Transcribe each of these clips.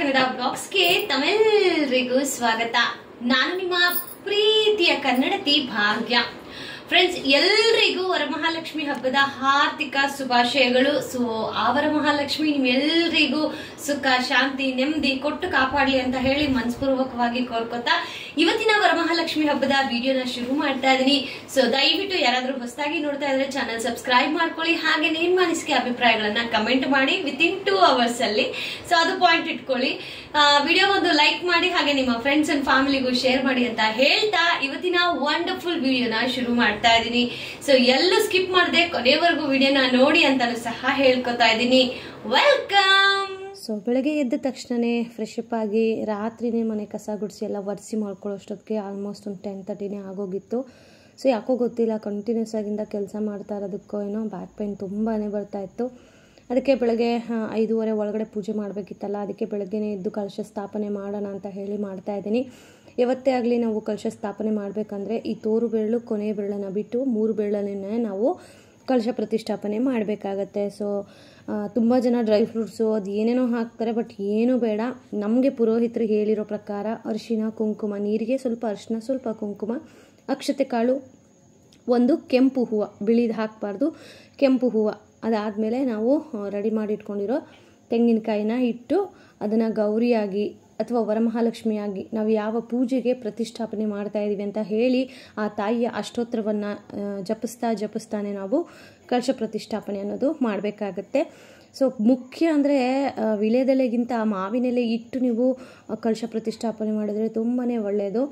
ಕನ್ನಡ ಬ್ಲಾಗ್ಸ್ಗೆ ತಮ್ಮೆಲ್ಲರಿಗೂ ಸ್ವಾಗತ. ನಾನು ನಿಮ್ಮ ಪ್ರೀತಿಯ ಕನ್ನಡತಿ ಭಾಗ್ಯ. ಫ್ರೆಂಡ್ಸ್, ಎಲ್ಲರಿಗೂ ವರಮಹಾಲಕ್ಷ್ಮಿ ಹಬ್ಬದ ಹಾರ್ದಿಕ ಶುಭಾಶಯಗಳು. ಸೊ ಆ ವರಮಹಾಲಕ್ಷ್ಮಿ ನಿಮ್ಮೆಲ್ಲರಿಗೂ ಸುಖ, ಶಾಂತಿ, ನೆಮ್ಮದಿ ಕೊಟ್ಟು ಕಾಪಾಡಲಿ ಅಂತ ಹೇಳಿ ಮನಸ್ಪೂರ್ವಕವಾಗಿ ಕೋರ್ಕೋತಾ ಇವತ್ತಿನ ವರಮಹಾಲಕ್ಷ್ಮಿ ಹಬ್ಬದ ವಿಡಿಯೋನ ಶುರು ಮಾಡ್ತಾ ಇದೀನಿ. ಸೊ ದಯವಿಟ್ಟು ಯಾರಾದ್ರೂ ಹೊಸದಾಗಿ ನೋಡ್ತಾ ಇದ್ರೆ ಚಾನಲ್ ಸಬ್ಸ್ಕ್ರೈಬ್ ಮಾಡ್ಕೊಳ್ಳಿ. ಹಾಗೆ ನಿಮ್ಮ ಅನಿಸಿಕೆ ಅಭಿಪ್ರಾಯಗಳನ್ನ ಕಮೆಂಟ್ ಮಾಡಿ ವಿತಿನ್ 2 hours ಅಲ್ಲಿ. ಸೊ ಅದು ಪಾಯಿಂಟ್ ಇಟ್ಕೊಳ್ಳಿ. ವಿಡಿಯೋ ಒಂದು ಲೈಕ್ ಮಾಡಿ, ಹಾಗೆ ನಿಮ್ಮ ಫ್ರೆಂಡ್ಸ್ ಅಂಡ್ ಫ್ಯಾಮಿಲಿಗೂ ಶೇರ್ ಮಾಡಿ ಅಂತ ಹೇಳ್ತಾ ಇವತ್ತಿನ ವಂಡರ್ಫುಲ್ ವಿಡಿಯೋನ ಶುರು ಮಾಡ್ತಾ ಇದೀನಿ. ಸೊ ಎಲ್ಲೂ ಸ್ಕಿಪ್ ಮಾಡದೆ ಕೊನೆವರೆಗೂ ವಿಡಿಯೋನ ನೋಡಿ ಅಂತಾನು ಸಹ ಹೇಳ್ಕೊತಾ ಇದೀನಿ. ವೆಲ್ಕಮ್. ಸೊ ಬೆಳಗ್ಗೆ ಎದ್ದ ತಕ್ಷಣವೇ ಫ್ರೆಶ್ ಅಪ್ ಆಗಿ ರಾತ್ರಿನೇ ಮನೆ ಕಸ ಗುಡಿಸಿ ಎಲ್ಲ ಒರೆಸಿ ಮಾಡ್ಕೊಳ್ಳೋಷ್ಟೊತ್ತಿಗೆ ಆಲ್ಮೋಸ್ಟ್ ಒಂದು 10:30 ಆಗೋಗಿತ್ತು. ಸೊ ಯಾಕೋ ಗೊತ್ತಿಲ್ಲ, ಕಂಟಿನ್ಯೂಸ್ ಆಗಿಂದ ಕೆಲಸ ಮಾಡ್ತಾ ಇರೋದಕ್ಕೋ ಏನೋ ಬ್ಯಾಕ್ ಪೇನ್ ತುಂಬಾ ಬರ್ತಾಯಿತ್ತು. ಅದಕ್ಕೆ ಬೆಳಗ್ಗೆ 5:30 ಒಳಗಡೆ ಪೂಜೆ ಮಾಡಬೇಕಿತ್ತಲ್ಲ, ಅದಕ್ಕೆ ಬೆಳಗ್ಗೆನೇ ಎದ್ದು ಕಲಶ ಸ್ಥಾಪನೆ ಮಾಡೋಣ ಅಂತ ಹೇಳಿ ಮಾಡ್ತಾಯಿದ್ದೀನಿ. ಯಾವತ್ತೇ ಆಗಲಿ ನಾವು ಕಲಶ ಸ್ಥಾಪನೆ ಮಾಡಬೇಕಂದ್ರೆ ಈ ತೋರು ಬೆರಳು ಕೊನೆಯ ಬೆರಳನ್ನು ಬಿಟ್ಟು 3 ಬೆರಳನ್ನೇ ನಾವು ಕಲಶ ಪ್ರತಿಷ್ಠಾಪನೆ ಮಾಡಬೇಕಾಗತ್ತೆ. ಸೊ ತುಂಬ ಜನ ಡ್ರೈ ಫ್ರೂಟ್ಸು ಅದು ಏನೇನೋ ಹಾಕ್ತಾರೆ, ಬಟ್ ಏನೂ ಬೇಡ. ನಮಗೆ ಪುರೋಹಿತರು ಹೇಳಿರೋ ಪ್ರಕಾರ ಅರಿಶಿನ, ಕುಂಕುಮ, ನೀರಿಗೆ ಸ್ವಲ್ಪ ಅರಿಶಿನ, ಸ್ವಲ್ಪ ಕುಂಕುಮ, ಅಕ್ಷತೆ ಕಾಳು, ಒಂದು ಕೆಂಪು ಹೂವು, ಬಿಳಿದು ಹಾಕಬಾರ್ದು, ಕೆಂಪು ಹೂವು. ಅದಾದಮೇಲೆ ನಾವು ರೆಡಿ ಮಾಡಿ ಇಟ್ಕೊಂಡಿರೋ ತೆಂಗಿನಕಾಯಿನ ಇಟ್ಟು ಅದನ್ನು ಗೌರಿಯಾಗಿ ಅಥವಾ ವರಮಹಾಲಕ್ಷ್ಮಿಯಾಗಿ ನಾವು ಯಾವ ಪೂಜೆಗೆ ಪ್ರತಿಷ್ಠಾಪನೆ ಮಾಡ್ತಾ ಇದ್ದೀವಿ ಅಂತ ಹೇಳಿ ಆ ತಾಯಿಯ ಅಷ್ಟೋತ್ತರವನ್ನು ಜಪಿಸ್ತಾನೆ ನಾವು ಕಲಶ ಪ್ರತಿಷ್ಠಾಪನೆ ಅನ್ನೋದು ಮಾಡಬೇಕಾಗತ್ತೆ. ಸೊ ಮುಖ್ಯ ಅಂದರೆ ವಿಳೆದೆಲೆಗಿಂತ ಮಾವಿನೆಲೆ ಇಟ್ಟು ನೀವು ಕಲಶ ಪ್ರತಿಷ್ಠಾಪನೆ ಮಾಡಿದ್ರೆ ತುಂಬಾ ಒಳ್ಳೆಯದು.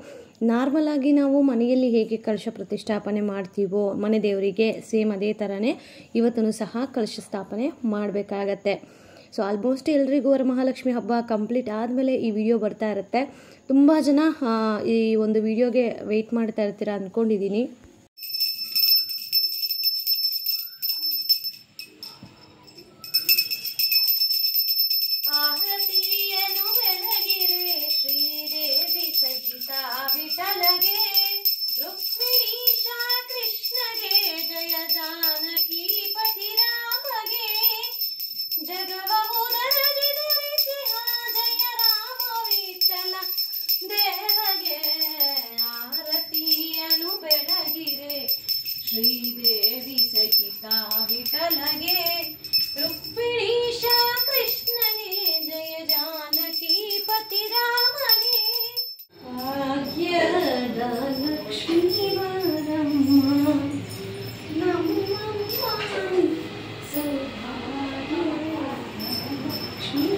ನಾರ್ಮಲಾಗಿ ನಾವು ಮನೆಯಲ್ಲಿ ಹೇಗೆ ಕಲಶ ಪ್ರತಿಷ್ಠಾಪನೆ ಮಾಡ್ತೀವೋ ಮನೆ ದೇವರಿಗೆ ಸೇಮ್ ಅದೇ ಥರನೇ ಇವತ್ತೂ ಸಹ ಕಲಶ ಸ್ಥಾಪನೆ ಮಾಡಬೇಕಾಗತ್ತೆ. ಸೊ ಆಲ್ಮೋಸ್ಟ್ ಎಲ್ರಿಗೂ ವರಮಹಾಲಕ್ಷ್ಮಿ ಹಬ್ಬ ಕಂಪ್ಲೀಟ್ ಆದಮೇಲೆ ಈ ವಿಡಿಯೋ ಬರ್ತಾ ಇರುತ್ತೆ. ತುಂಬ ಜನ ಈ ಒಂದು ವಿಡಿಯೋಗೆ ವೆಯ್ಟ್ ಮಾಡ್ತಾ ಇರ್ತೀರ ಅಂದ್ಕೊಂಡಿದ್ದೀನಿ. ಆರತಿಯನ್ನು ಬೆಳಗಿರೆ ಶ್ರೀದೇವಿ ಸಹಿತ ವಿಠಲಗೆ, ರುಕ್ಮಿಣೀಶ ಕೃಷ್ಣಗೆ, ಜಯ ಜಾನಕಿ ಪತಿ ರಾಮಗೆ, ಜಗವ ಉದರದಿ ಧರಿಸಿಹ ಜಯ ರಾಮ ವಿಠಲ ದೇವಗೆ. ಆರತಿಯನ್ನು ಬೆಳಗಿರೆ ಶ್ರೀದೇವಿ ಸಹಿತ ವಿಠಲಗೆ, ರುಕ್ಮಿಣೀಶ ಕೃಷ್ಣಗೆ, ಜಯ ಜಾನಕಿ ಪತಿ ರಾಮಗೆ. ಭಾಗ್ಯದ ಲಕ್ಷ್ಮೀ ವರಮ್ಮ ನಮ್ಮಮ್ಮ ಸೌಭಾಗ್ಯದ ಲಕ್ಷ್ಮೀ.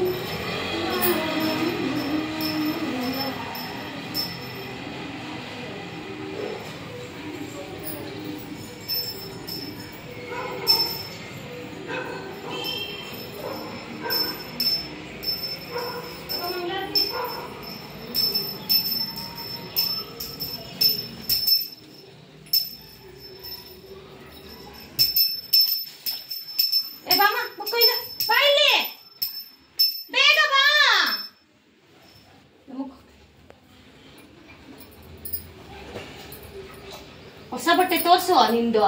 ಹೊಸ ಬಟ್ಟೆ ತೋರ್ಸು ನಿಂದು.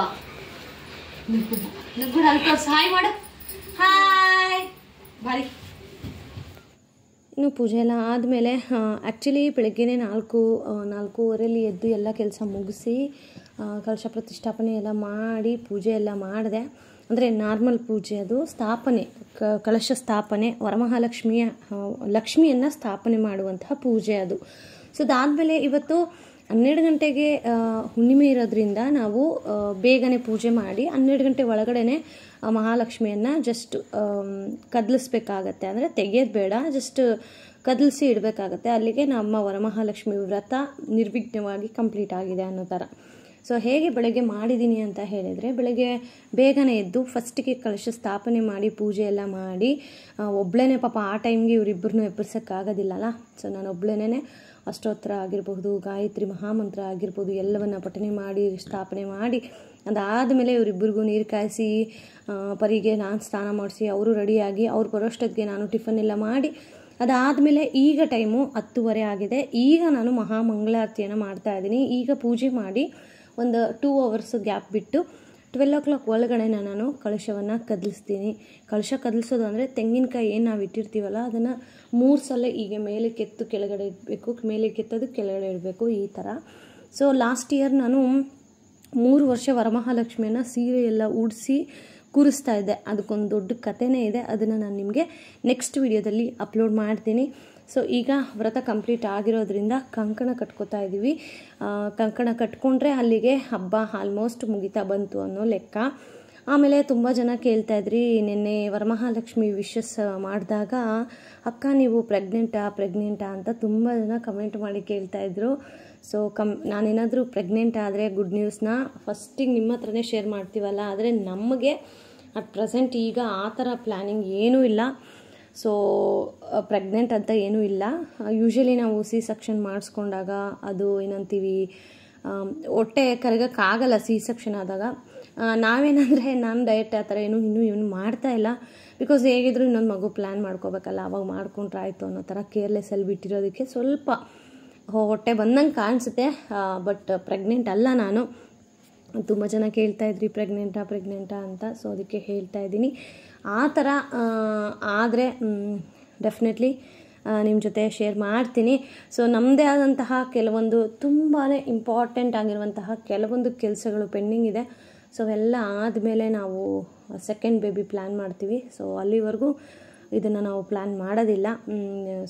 ನುಗ್ಗುಡ ಅಲ್ಲಿ ತೋರ್ಸು. ಹಾಯ್ ಮಾಡು. ಹಾಯ್ ಬಾರಿ. ಇನ್ನು ಪೂಜೆ ಎಲ್ಲ ಆದಮೇಲೆ ಆ್ಯಕ್ಚುಲಿ ಬೆಳಗ್ಗೆನೇ 4:30 ಎದ್ದು ಎಲ್ಲ ಕೆಲಸ ಮುಗಿಸಿ ಕಲಶ ಪ್ರತಿಷ್ಠಾಪನೆ ಎಲ್ಲ ಮಾಡಿ ಪೂಜೆ ಎಲ್ಲ ಮಾಡಿದೆ. ಅಂದರೆ ನಾರ್ಮಲ್ ಪೂಜೆ, ಅದು ಸ್ಥಾಪನೆ, ಕಲಶ ಸ್ಥಾಪನೆ, ವರಮಹಾಲಕ್ಷ್ಮಿಯ ಲಕ್ಷ್ಮಿಯನ್ನು ಸ್ಥಾಪನೆ ಮಾಡುವಂತಹ ಪೂಜೆ ಅದು. ಸೊ ಅದಾದಮೇಲೆ ಇವತ್ತು 12 ಗಂಟೆಗೆ ಹುಣ್ಣಿಮೆ ಇರೋದ್ರಿಂದ ನಾವು ಬೇಗನೆ ಪೂಜೆ ಮಾಡಿ 12 ಗಂಟೆ ಒಳಗಡೆ ಮಹಾಲಕ್ಷ್ಮಿಯನ್ನು ಜಸ್ಟ್ ಕದಲಿಸ್ಬೇಕಾಗತ್ತೆ. ಅಂದರೆ ತೆಗೆಯೋದು ಬೇಡ, ಜಸ್ಟ್ ಕದಲಿಸಿ ಇಡಬೇಕಾಗತ್ತೆ. ಅಲ್ಲಿಗೆ ನಮ್ಮ ವರಮಹಾಲಕ್ಷ್ಮಿ ವ್ರತ ನಿರ್ವಿಘ್ನವಾಗಿ ಕಂಪ್ಲೀಟ್ ಆಗಿದೆ ಅನ್ನೋ ಥರ. ಸೊ ಹೇಗೆ ಬೆಳಗ್ಗೆ ಮಾಡಿದ್ದೀನಿ ಅಂತ ಹೇಳಿದರೆ, ಬೆಳಗ್ಗೆ ಬೇಗನೆ ಎದ್ದು ಫಸ್ಟಿಗೆ ಕಲಶ ಸ್ಥಾಪನೆ ಮಾಡಿ ಪೂಜೆ ಎಲ್ಲ ಮಾಡಿ ಒಬ್ಬಳೇ, ಪಾಪ ಆ ಟೈಮ್ಗೆ ಇವರಿಬ್ಬರನ್ನೂ ಎಬ್ಬರಿಸೋಕ್ಕಾಗೋದಿಲ್ಲಲ್ಲ. ಸೊ ನಾನು ಒಬ್ಬಳೇನೆ ಅಷ್ಟೋತ್ತರ ಆಗಿರಬಹುದು, ಗಾಯತ್ರಿ ಮಹಾಮಂತ್ರ ಆಗಿರ್ಬೋದು, ಎಲ್ಲವನ್ನು ಪಠನೆ ಮಾಡಿ ಸ್ಥಾಪನೆ ಮಾಡಿ ಅದಾದಮೇಲೆ ಇವರಿಬ್ಬರಿಗೂ ನೀರು ಕಾಯಿಸಿ ಪರಿಗೆ ನಾನು ಸ್ನಾನ ಮಾಡಿಸಿ ಅವರು ರೆಡಿಯಾಗಿ ಅವ್ರು ಬರೋಷ್ಟೊತ್ತಿಗೆ ನಾನು ಟಿಫನ್ ಎಲ್ಲ ಮಾಡಿ ಅದಾದಮೇಲೆ ಈಗ ಟೈಮು 10:30 ಆಗಿದೆ. ಈಗ ನಾನು ಮಹಾಮಂಗಳಾರತಿಯನ್ನು ಮಾಡ್ತಾಯಿದ್ದೀನಿ. ಈಗ ಪೂಜೆ ಮಾಡಿ ಒಂದು 2 hours ಗ್ಯಾಪ್ ಬಿಟ್ಟು 12 ಒಳಗಡೆ ನಾನು ಕಳಶವನ್ನು ಕದಲಿಸ್ತೀನಿ. ಕಳಶ ಕದಲಿಸೋದು ಅಂದರೆ ತೆಂಗಿನಕಾಯಿ ಏನು ನಾವು ಇಟ್ಟಿರ್ತೀವಲ್ಲ ಅದನ್ನು 3 ಸಲ ಹೀಗೆ ಮೇಲೆ ಕೆತ್ತು ಕೆಳಗಡೆ ಇಡಬೇಕು, ಮೇಲೆ ಕೆತ್ತೋದು ಕೆಳಗಡೆ ಇಡಬೇಕು, ಈ ಥರ. ಸೊ ಲಾಸ್ಟ್ ಇಯರ್ ನಾನು 3 ವರ್ಷ ವರಮಹಾಲಕ್ಷ್ಮಿಯನ್ನು ಸೀರೆ ಎಲ್ಲ ಉಡಿಸಿ ಕೂರಿಸ್ತಾ ಇದ್ದೆ. ಅದಕ್ಕೊಂದು ದೊಡ್ಡ ಕಥೆನೇ ಇದೆ, ಅದನ್ನು ನಾನು ನಿಮಗೆ ನೆಕ್ಸ್ಟ್ ವಿಡಿಯೋದಲ್ಲಿ ಅಪ್ಲೋಡ್ ಮಾಡ್ತೀನಿ. ಸೊ ಈಗ ವ್ರತ ಕಂಪ್ಲೀಟ್ ಆಗಿರೋದ್ರಿಂದ ಕಂಕಣ ಕಟ್ಕೋತಾ ಇದ್ದೀವಿ. ಕಂಕಣ ಕಟ್ಕೊಂಡ್ರೆ ಅಲ್ಲಿಗೆ ಹಬ್ಬ ಆಲ್ಮೋಸ್ಟ್ ಮುಗಿತಾ ಬಂತು ಅನ್ನೋ ಲೆಕ್ಕ. ಆಮೇಲೆ ತುಂಬ ಜನ ಕೇಳ್ತಾಯಿದ್ರಿ, ನಿನ್ನೆ ವರಮಹಾಲಕ್ಷ್ಮಿ ವಿಶಸ್ ಮಾಡಿದಾಗ ಅಕ್ಕ ನೀವು ಪ್ರೆಗ್ನೆಂಟಾ ಅಂತ ತುಂಬ ಜನ ಕಮೆಂಟ್ ಮಾಡಿ ಕೇಳ್ತಾಯಿದ್ರು. ಸೊ ನಾನೇನಾದರೂ ಪ್ರೆಗ್ನೆಂಟ್ ಆದರೆ ಗುಡ್ ನ್ಯೂಸ್ನ ಫಸ್ಟಿಗೆ ನಿಮ್ಮ ಹತ್ರನೇ ಶೇರ್ ಮಾಡ್ತೀವಲ್ಲ, ಆದರೆ ನಮಗೆ ಅಟ್ ಪ್ರೆಸೆಂಟ್ ಈಗ ಆ ಥರ ಪ್ಲ್ಯಾನಿಂಗ್ ಏನೂ ಇಲ್ಲ. ಸೊ ಪ್ರೆಗ್ನೆಂಟ್ ಅಂತ ಏನೂ ಇಲ್ಲ. ಯೂಶ್ವಲಿ ನಾವು C-ಸೆಕ್ಷನ್ ಮಾಡಿಸ್ಕೊಂಡಾಗ ಅದು ಏನಂತೀವಿ, ಹೊಟ್ಟೆ ಕರಗೋಕ್ಕಾಗಲ್ಲ C-ಸೆಕ್ಷನ್ ಆದಾಗ. ನಾವೇನಂದರೆ ನಾನು ಡಯಟ್ ಆ ಥರ ಇನ್ನೂ ಮಾಡ್ತಾಯಿಲ್ಲ. ಬಿಕಾಸ್ ಹೇಗಿದ್ರು ಇನ್ನೊಂದು ಮಗು ಪ್ಲ್ಯಾನ್ ಮಾಡ್ಕೋಬೇಕಲ್ಲ, ಅವಾಗ ಮಾಡ್ಕೊಂಡ್ರೆ ಆಯಿತು ಅನ್ನೋ ಥರ ಕೇರ್ಲೆಸ್ಸಲ್ಲಿ ಬಿಟ್ಟಿರೋದಕ್ಕೆ ಸ್ವಲ್ಪ ಹೊಟ್ಟೆ ಬಂದಂಗೆ ಕಾಣಿಸುತ್ತೆ. ಬಟ್ ಪ್ರೆಗ್ನೆಂಟ್ ಅಲ್ಲ ನಾನು. ತುಂಬ ಜನ ಕೇಳ್ತಾಯಿದ್ರಿ ಪ್ರೆಗ್ನೆಂಟಾ ಅಂತ. ಸೊ ಅದಕ್ಕೆ ಹೇಳ್ತಾ ಇದ್ದೀನಿ, ಆ ಥರ ಆದರೆ ಡೆಫಿನೆಟ್ಲಿ ನಿಮ್ಮ ಜೊತೆ ಶೇರ್ ಮಾಡ್ತೀನಿ. ಸೊ ನಮ್ಮದೇ ಆದಂತಹ ಕೆಲವೊಂದು ತುಂಬಾ ಇಂಪಾರ್ಟೆಂಟ್ ಆಗಿರುವಂತಹ ಕೆಲವೊಂದು ಕೆಲಸಗಳು ಪೆಂಡಿಂಗ್ ಇದೆ. ಸೊ ಅವೆಲ್ಲ ಆದಮೇಲೆ ನಾವು ಸೆಕೆಂಡ್ ಬೇಬಿ ಪ್ಲ್ಯಾನ್ ಮಾಡ್ತೀವಿ. ಸೊ ಅಲ್ಲಿವರೆಗೂ ಇದನ್ನು ನಾವು ಪ್ಲ್ಯಾನ್ ಮಾಡೋದಿಲ್ಲ.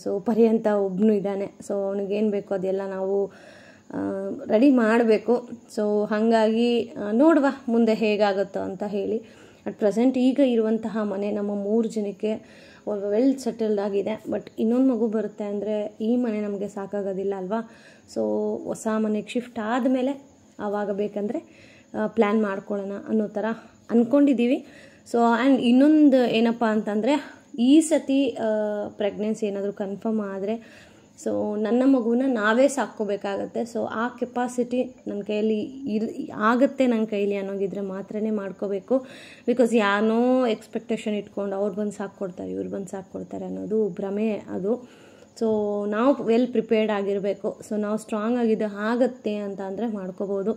ಸೊ ಪರ್ಯಂತ ಒಬ್ಬನು ಇದ್ದಾನೆ. ಸೊ ಅವನಿಗೇನು ಬೇಕೋ ಅದೆಲ್ಲ ನಾವು ರೆಡಿ ಮಾಡಬೇಕು. ಸೊ ಹಾಗಾಗಿ ನೋಡುವ ಮುಂದೆ ಹೇಗಾಗುತ್ತೋ ಅಂತ ಹೇಳಿ. ಅಟ್ ಪ್ರೆಸೆಂಟ್ ಈಗ ಇರುವಂತಹ ಮನೆ ನಮ್ಮ 3 ಜನಕ್ಕೆ ವೆಲ್ ಸೆಟಲ್ಡ್ ಆಗಿದೆ. ಬಟ್ ಇನ್ನೊಂದು ಮಗು ಬರುತ್ತೆ ಅಂದರೆ ಈ ಮನೆ ನಮಗೆ ಸಾಕಾಗೋದಿಲ್ಲ ಅಲ್ವಾ. ಸೊ ಹೊಸ ಮನೆಗೆ ಶಿಫ್ಟ್ ಆದಮೇಲೆ ಆವಾಗ ಬೇಕಂದರೆ ಪ್ಲ್ಯಾನ್ ಮಾಡ್ಕೊಳ್ಳೋಣ ಅನ್ನೋ ಥರ ಅಂದ್ಕೊಂಡಿದ್ದೀವಿ. ಸೊ ಆ್ಯಂಡ್ ಇನ್ನೊಂದು ಏನಪ್ಪ ಅಂತಂದರೆ, ಈ ಸತಿ ಪ್ರೆಗ್ನೆನ್ಸಿ ಏನಾದರೂ ಕನ್ಫರ್ಮ್ ಆದರೆ ಸೊ ನನ್ನ ಮಗುನ ನಾವೇ ಸಾಕ್ಕೋಬೇಕಾಗತ್ತೆ. ಸೊ ಆ ಕೆಪಾಸಿಟಿ ನನ್ನ ಕೈಯಲ್ಲಿ ಆಗುತ್ತೆ, ನನ್ನ ಕೈಲಿ ಅನ್ನೋಗಿದ್ರೆ ಮಾತ್ರನೇ ಮಾಡ್ಕೋಬೇಕು. ಬಿಕಾಸ್ ಯಾನೋ ಎಕ್ಸ್ಪೆಕ್ಟೇಷನ್ ಇಟ್ಕೊಂಡು ಅವ್ರು ಬಂದು ಸಾಕ್ಕೊಡ್ತಾರೆ, ಇವ್ರು ಬಂದು ಸಾಕ್ಕೊಡ್ತಾರೆ ಅನ್ನೋದು ಭ್ರಮೆ ಅದು. ಸೊ ನಾವು ವೆಲ್ ಪ್ರಿಪೇರ್ಡ್ ಆಗಿರಬೇಕು. ಸೊ ನಾವು ಸ್ಟ್ರಾಂಗ್ ಆಗಿದೆ ಆಗುತ್ತೆ ಅಂತ ಅಂದರೆ ಮಾಡ್ಕೋಬೋದು.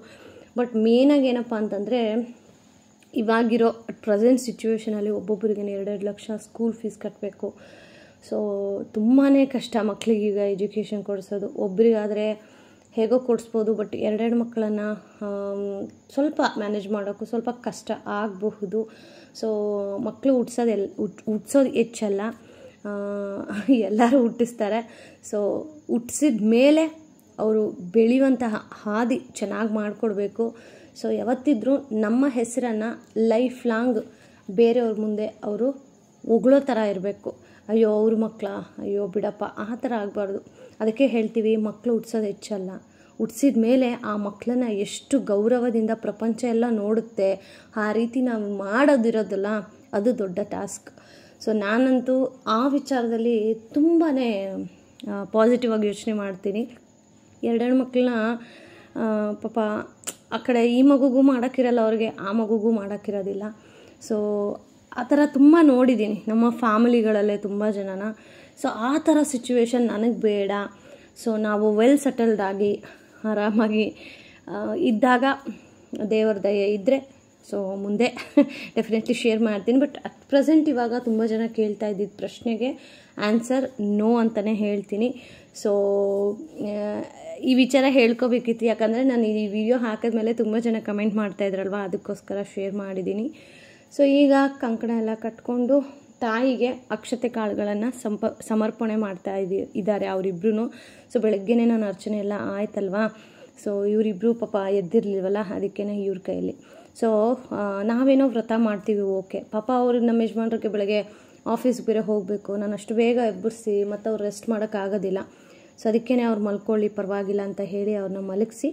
ಬಟ್ ಮೇನಾಗಿ ಏನಪ್ಪ ಅಂತಂದರೆ, ಇವಾಗಿರೋ ಪ್ರೆಸೆಂಟ್ ಸಿಚುವೇಷನಲ್ಲಿ ಒಬ್ಬೊಬ್ಬರಿಗೆ 2-2 ಲಕ್ಷ ಸ್ಕೂಲ್ ಫೀಸ್ ಕಟ್ಟಬೇಕು. ಸೊ ತುಂಬಾ ಕಷ್ಟ ಮಕ್ಕಳಿಗೀಗ ಎಜುಕೇಷನ್ ಕೊಡಿಸೋದು. ಒಬ್ಬರಿಗಾದರೆ ಹೇಗೋ ಕೊಡಿಸ್ಬೋದು, ಬಟ್ 2 ಮಕ್ಕಳನ್ನು ಸ್ವಲ್ಪ ಮ್ಯಾನೇಜ್ ಮಾಡೋಕ್ಕೂ ಸ್ವಲ್ಪ ಕಷ್ಟ ಆಗಬಹುದು. ಸೊ ಮಕ್ಕಳು ಹುಟ್ಸೋದು ಹೆಚ್ಚಲ್ಲ, ಎಲ್ಲರೂ ಹುಟ್ಟಿಸ್ತಾರೆ. ಸೊ ಹುಟ್ಟಿಸಿದ ಮೇಲೆ ಅವರು ಬೆಳೆಯುವಂತಹ ಹಾದಿ ಚೆನ್ನಾಗಿ ಮಾಡಿಕೊಡ್ಬೇಕು. ಸೊ ಯಾವತ್ತಿದ್ರೂ ನಮ್ಮ ಹೆಸರನ್ನು ಲೈಫ್ ಲಾಂಗ್ ಬೇರೆಯವ್ರ ಮುಂದೆ ಅವರು ಹೊಗಳೋ ಥರ ಇರಬೇಕು. ಅಯ್ಯೋ ಅವ್ರ ಮಕ್ಕಳ, ಅಯ್ಯೋ ಬಿಡಪ್ಪ, ಆ ಥರ ಆಗಬಾರ್ದು. ಅದಕ್ಕೆ ಹೇಳ್ತೀವಿ, ಮಕ್ಕಳು ಹುಟ್ಸೋದು ಹೆಚ್ಚಲ್ಲ, ಹುಟ್ಟಿಸಿದ ಮೇಲೆ ಆ ಮಕ್ಕಳನ್ನ ಎಷ್ಟು ಗೌರವದಿಂದ ಪ್ರಪಂಚ ಎಲ್ಲ ನೋಡುತ್ತೆ, ಆ ರೀತಿ ನಾವು ಮಾಡೋದಿರೋದಲ್ಲ, ಅದು ದೊಡ್ಡ ಟಾಸ್ಕ್. ಸೊ ನಾನಂತೂ ಆ ವಿಚಾರದಲ್ಲಿ ತುಂಬಾ ಪಾಸಿಟಿವ್ ಆಗಿ ಯೋಚನೆ ಮಾಡ್ತೀನಿ. 2 ಮಕ್ಕಳನ್ನ ಪಾಪ ಆ ಕಡೆ ಈ ಮಗುಗೂ ಮಾಡೋಕ್ಕಿರಲ್ಲ ಅವ್ರಿಗೆ, ಆ ಮಗುಗೂ ಮಾಡೋಕ್ಕಿರೋದಿಲ್ಲ. ಸೊ ಆ ಥರ ತುಂಬ ನೋಡಿದ್ದೀನಿ ನಮ್ಮ ಫ್ಯಾಮಿಲಿಗಳಲ್ಲೇ ತುಂಬ ಜನನ. ಸೊ ಆ ಥರ ಸಿಚುವೇಶನ್ ನನಗೆ ಬೇಡ. ಸೊ ನಾವು ವೆಲ್ ಸೆಟಲ್ಡ್ ಆಗಿ ಆರಾಮಾಗಿ ಇದ್ದಾಗ ದೇವರ ದಯೆ ಇದ್ದರೆ ಸೊ ಮುಂದೆ ಡೆಫಿನೆಟ್ಲಿ ಶೇರ್ ಮಾಡ್ತೀನಿ. ಬಟ್ ಅಟ್ ಪ್ರೆಸೆಂಟ್ ಇವಾಗ ತುಂಬ ಜನ ಕೇಳ್ತಾ ಇದ್ದಿದ್ದ ಪ್ರಶ್ನೆಗೆ ಆನ್ಸರ್ ನೋ ಅಂತಲೇ ಹೇಳ್ತೀನಿ. ಸೊ ಈ ವಿಚಾರ ಹೇಳ್ಕೋಬೇಕಿತ್ತು, ಯಾಕಂದರೆ ನಾನು ಈ ವಿಡಿಯೋ ಹಾಕಿದ್ಮೇಲೆ ತುಂಬ ಜನ ಕಮೆಂಟ್ ಮಾಡ್ತಾಯಿದ್ರಲ್ವ, ಅದಕ್ಕೋಸ್ಕರ ಶೇರ್ ಮಾಡಿದ್ದೀನಿ. ಸೊ ಈಗ ಕಂಕಣ ಎಲ್ಲ ಕಟ್ಕೊಂಡು ತಾಯಿಗೆ ಅಕ್ಷತೆ ಕಾಳುಗಳನ್ನು ಸಮರ್ಪಣೆ ಮಾಡ್ತಾ ಇದ್ದಾರೆ ಅವರಿಬ್ರು. ಸೊ ಬೆಳಗ್ಗೆನೇ ನಾನು ಅರ್ಚನೆ ಎಲ್ಲ ಆಯ್ತಲ್ವಾ. ಸೊ ಇವರಿಬ್ಬರು ಪಾಪ ಎದ್ದಿರಲಿಲ್ವಲ್ಲ, ಅದಕ್ಕೇ ಇವ್ರ ಕೈಯಲ್ಲಿ. ಸೊ ನಾವೇನೋ ವ್ರತ ಮಾಡ್ತೀವಿ, ಓಕೆ. ಪಾಪ ಅವ್ರಿಗೆ ನಮ್ಮ ಯಜಮಾನ್ರಿಗೆ ಬೆಳಗ್ಗೆ ಆಫೀಸ್ಗೆ ಬೇರೆ ಹೋಗಬೇಕು, ನಾನು ಅಷ್ಟು ಬೇಗ ಎಬ್ಬರಿಸಿ ಮತ್ತು ಅವ್ರು ರೆಸ್ಟ್ ಮಾಡೋಕ್ಕಾಗೋದಿಲ್ಲ. ಸೊ ಅದಕ್ಕೇ ಅವ್ರು ಮಲ್ಕೊಳ್ಳಿ ಪರವಾಗಿಲ್ಲ ಅಂತ ಹೇಳಿ ಅವ್ರನ್ನ ಮಲಗಿಸಿ,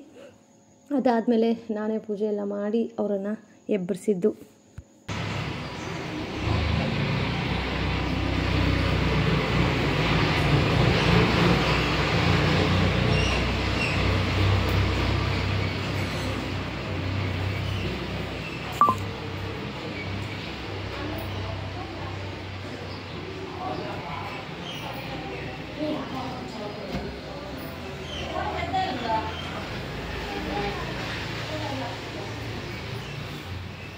ಅದಾದಮೇಲೆ ನಾನೇ ಪೂಜೆ ಎಲ್ಲ ಮಾಡಿ ಅವರನ್ನು ಎಬ್ಬರಿಸಿದ್ದು.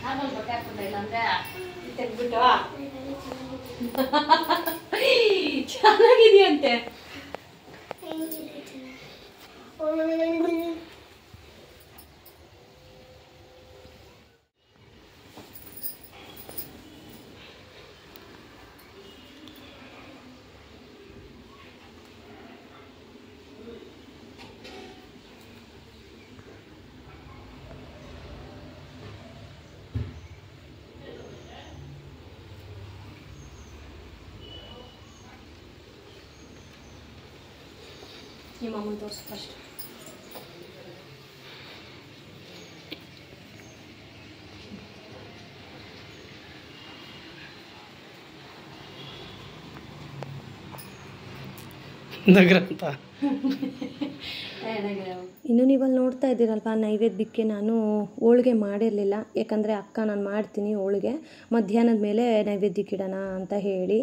ಆಮೇಲೆ ಬಟ್ಟೆ ಹಾಕೊಂಡೆ ಇಲ್ಲ ಅಂದ್ರೆ ತೆಗ್ಬಿಟ್ಟು ಚೆನ್ನಾಗಿದೆಯಂತೆ. ನಿಮ್ಮ ಅಮ್ಮನ ತೋರಿಸು ಫಸ್ಟ್. ನಗರ ಅಂತ ಇನ್ನು ನೀವಲ್ಲಿ ನೋಡ್ತಾ ಇದ್ದೀರಲ್ವ, ನೈವೇದ್ಯಕ್ಕೆ ನಾನು ಹೋಳಿಗೆ ಮಾಡಿರಲಿಲ್ಲ. ಯಾಕಂದರೆ ಅಕ್ಕ ನಾನು ಮಾಡ್ತೀನಿ ಹೋಳಿಗೆ, ಮಧ್ಯಾಹ್ನದ ಮೇಲೆ ನೈವೇದ್ಯಕ್ಕೆ ಇಡೋಣ ಅಂತ ಹೇಳಿ.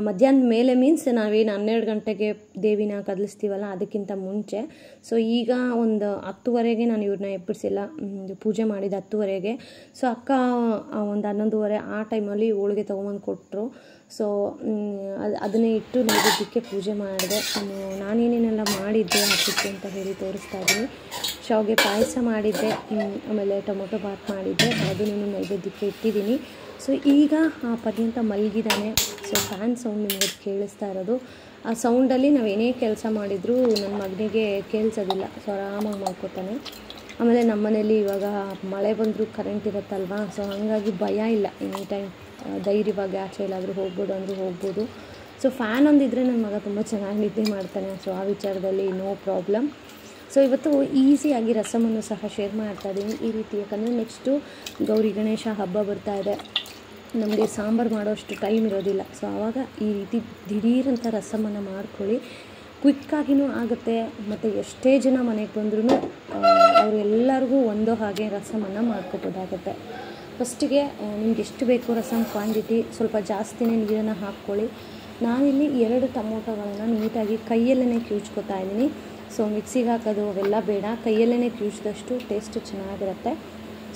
ಮಧ್ಯಾಹ್ನದ ಮೇಲೆ ಮೀನ್ಸ್ ನಾವೇನು 12 ಗಂಟೆಗೆ ದೇವಿನ ಕದಲಿಸ್ತೀವಲ್ಲ ಅದಕ್ಕಿಂತ ಮುಂಚೆ. ಸೊ ಈಗ ಒಂದು 10:30ಗೆ ನಾನು ಇವ್ರನ್ನ ಎಬ್ಬಿಸಿಲ್ಲ, ಪೂಜೆ ಮಾಡಿದ 10:30ಗೆ. ಸೊ ಅಕ್ಕ ಒಂದು 11:30 ಆ ಟೈಮಲ್ಲಿ ಹೋಳಿಗೆ ತೊಗೊಂಬಂದು ಕೊಟ್ಟರು. ಸೊ ಅದನ್ನೇ ಇಟ್ಟು ನೈವೇದ್ಯಕ್ಕೆ ಪೂಜೆ ಮಾಡಿದೆ. ನಾನೇನೇನೆಲ್ಲ ಮಾಡಿದ್ದೆ ಹಬ್ಬಕ್ಕೆ ಅಂತ ಹೇಳಿ ತೋರಿಸ್ತಾ ಇದ್ದೀನಿ. ಶಾವಿಗೆ ಪಾಯಸ ಮಾಡಿದ್ದೆ, ಆಮೇಲೆ ಟೊಮೊಟೊ ಬಾತ್ ಮಾಡಿದ್ದೆ, ಅದನ್ನು ನೈವೇದ್ಯಕ್ಕೆ ಇಟ್ಟಿದ್ದೀನಿ. ಸೊ ಈಗ ಆ ಪರ್ಯಂತ ಮಲಗಿದ್ದಾನೆ. ಸೊ ಫ್ಯಾನ್ ಸೌಂಡ್ ನಿಮಗೆ ಕೇಳಿಸ್ತಾ ಇರೋದು. ಆ ಸೌಂಡಲ್ಲಿ ನಾವೇನೇ ಕೆಲಸ ಮಾಡಿದರೂ ನನ್ನ ಮಗನಿಗೆ ಕೇಳಿಸೋದಿಲ್ಲ. ಸೊ ಆರಾಮಾಗಿ ಮಾಡ್ಕೋತಾನೆ. ಆಮೇಲೆ ನಮ್ಮ ಮನೇಲಿ ಇವಾಗ ಮಳೆ ಬಂದರೂ ಕರೆಂಟ್ ಇರುತ್ತಲ್ವ, ಸೊ ಹಾಗಾಗಿ ಭಯ ಇಲ್ಲ. ಎನಿ ಟೈಮ್ ಧೈರ್ಯವಾಗಿ ಆಚೆ ಎಲ್ಲಾದರೂ ಹೋಗ್ಬೋದು ಅಂದರೂ ಹೋಗ್ಬೋದು. ಸೊ ಫ್ಯಾನ್ ಒಂದಿದ್ದರೆ ನನ್ನ ಮಗ ತುಂಬ ಚೆನ್ನಾಗಿ ನಿದ್ದೆ ಮಾಡ್ತಾನೆ. ಸೊ ಆ ವಿಚಾರದಲ್ಲಿ ನೋ ಪ್ರಾಬ್ಲಮ್. ಸೊ ಇವತ್ತು ಈಸಿಯಾಗಿ ರಸಮನ್ನು ಸಹ ಶೇರ್ ಮಾಡ್ತಾಯಿದ್ದೀನಿ ಈ ರೀತಿ. ಯಾಕಂದರೆ ನೆಕ್ಸ್ಟು ಗೌರಿ ಗಣೇಶ ಹಬ್ಬ ಬರ್ತಾ ಇದೆ, ನಮಗೆ ಸಾಂಬಾರು ಮಾಡೋಷ್ಟು ಟೈಮ್ ಇರೋದಿಲ್ಲ. ಸೊ ಆವಾಗ ಈ ರೀತಿ ದಿಢೀರಂಥ ರಸಮನ್ನು ಮಾಡ್ಕೊಳ್ಳಿ, ಕ್ವಿಕ್ಕಾಗಿಯೂ ಆಗುತ್ತೆ. ಮತ್ತು ಎಷ್ಟೇ ಜನ ಮನೆಗೆ ಬಂದ್ರೂ ಅವರೆಲ್ಲರಿಗೂ ಒಂದೋ ಹಾಗೆ ರಸಮನ್ನು ಮಾಡ್ಕೊಬೋದಾಗುತ್ತೆ. ಫಸ್ಟಿಗೆ ನಿಮ್ಗೆ ಎಷ್ಟು ಬೇಕೋ ರಸಮ್ ಕ್ವಾಂಟಿಟಿ ಸ್ವಲ್ಪ ಜಾಸ್ತಿನೇ ನೀರನ್ನು ಹಾಕ್ಕೊಳ್ಳಿ. ನಾನಿಲ್ಲಿ 2 ಟೊಮೊಟೊಗಳನ್ನು ನೀಟಾಗಿ ಕೈಯಲ್ಲೇ ಕಿವುಚ್ಕೊತಾ ಇದ್ದೀನಿ. ಸೊ ಮಿಕ್ಸಿಗೆ ಹಾಕೋದು ಅವೆಲ್ಲ ಬೇಡ, ಕೈಯಲ್ಲೇ ಕಿವುಚಿದಷ್ಟು ಟೇಸ್ಟ್ ಚೆನ್ನಾಗಿರುತ್ತೆ.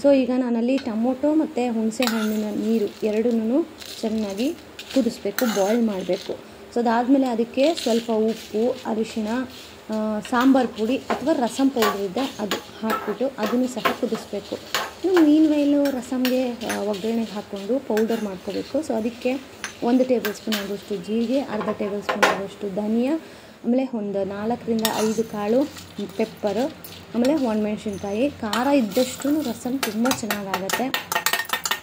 ಸೊ ಈಗ ನಾನಲ್ಲಿ ಟೊಮೊಟೊ ಮತ್ತು ಹುಣಸೆ ಹಣ್ಣಿನ ನೀರು ಎರಡನ್ನೂ ಚೆನ್ನಾಗಿ ಕುದಿಸ್ಬೇಕು, ಬಾಯ್ಲ್ ಮಾಡಬೇಕು. ಸೊ ಅದಾದಮೇಲೆ ಅದಕ್ಕೆ ಸ್ವಲ್ಪ ಉಪ್ಪು, ಅರಿಶಿಣ, ಸಾಂಬಾರು ಪುಡಿ ಅಥವಾ ರಸಮ್ ಪೌಡ್ರ್ ಇದೆ ಅದು ಹಾಕ್ಬಿಟ್ಟು ಅದನ್ನು ಸಹ ಕುದಿಸ್ಬೇಕು. ಮೀನ್ ವೈಲು ರಸಮ್ಗೆ ಒಗ್ಗರಣೆಗೆ ಹಾಕ್ಕೊಂಡು ಪೌಡರ್ ಮಾಡ್ಕೋಬೇಕು. ಸೊ ಅದಕ್ಕೆ 1 ಟೇಬಲ್ ಸ್ಪೂನ್ ಆಗೋಷ್ಟು ಜೀರಿಗೆ, ಅರ್ಧ ಟೇಬಲ್ ಸ್ಪೂನ್ ಆಗೋಷ್ಟು ಧನಿಯಾ, ಆಮೇಲೆ ಒಂದು 4ರಿಂದ 5 ಕಾಳು ಪೆಪ್ಪರು, ಆಮೇಲೆ ಒಣಮೆಣ್ಸಿನ್ಕಾಯಿ. ಖಾರ ಇದ್ದಷ್ಟು ರಸಮ್ ತುಂಬ ಚೆನ್ನಾಗಾಗತ್ತೆ.